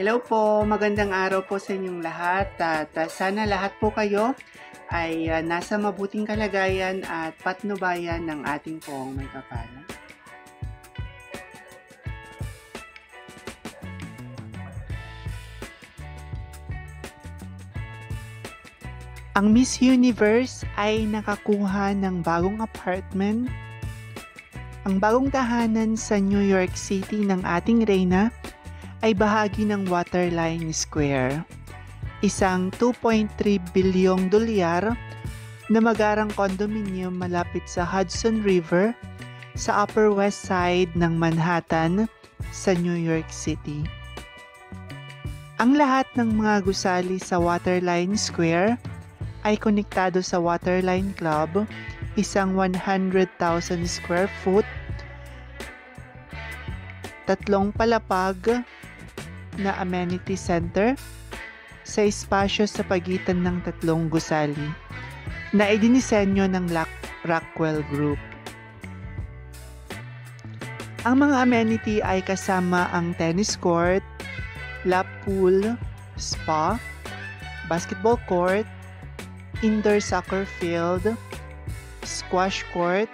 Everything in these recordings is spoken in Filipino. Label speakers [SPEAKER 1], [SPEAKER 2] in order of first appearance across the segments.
[SPEAKER 1] Hello po, magandang araw po sa inyong lahat at sana lahat po kayo ay nasa mabuting kalagayan at patnubayan ng ating poong may kapal. Ang Miss Universe ay nakakuha ng bagong apartment. Ang bagong tahanan sa New York City ng ating reyna ay bahagi ng Waterline Square, isang 2.3 bilyong dolyar na magarang condominium malapit sa Hudson River sa Upper West Side ng Manhattan sa New York City. Ang lahat ng mga gusali sa Waterline Square ay konektado sa Waterline Club, isang 100,000 square foot, 3 palapag na amenity center sa espasyo sa pagitan ng 3 gusali na idinisenyo ng Rockwell Group. Ang mga amenity ay kasama ang tennis court, lap pool, spa, basketball court, indoor soccer field, squash court,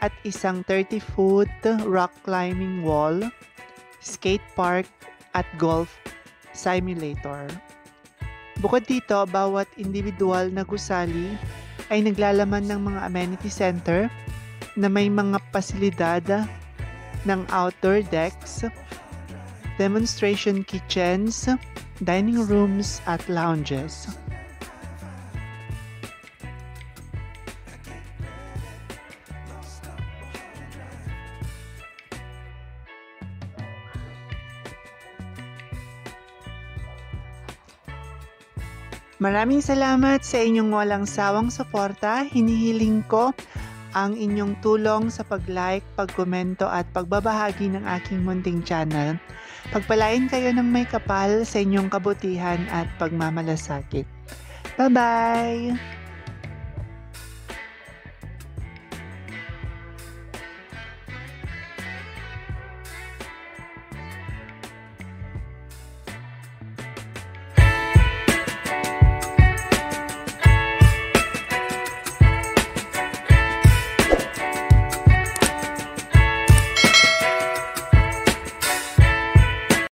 [SPEAKER 1] at isang 30-foot rock climbing wall, skate park, at golf simulator. Bukod dito, bawat individual na gusali ay naglalaman ng mga amenity center na may mga pasilidad ng outdoor decks, demonstration kitchens, dining rooms, at lounges. Maraming salamat sa inyong walang sawang suporta. Hinihiling ko ang inyong tulong sa pag-like, pag-komento at pagbabahagi ng aking munting channel. Pagpalain kayo ng may kapal sa inyong kabutihan at pagmamalasakit. Bye-bye!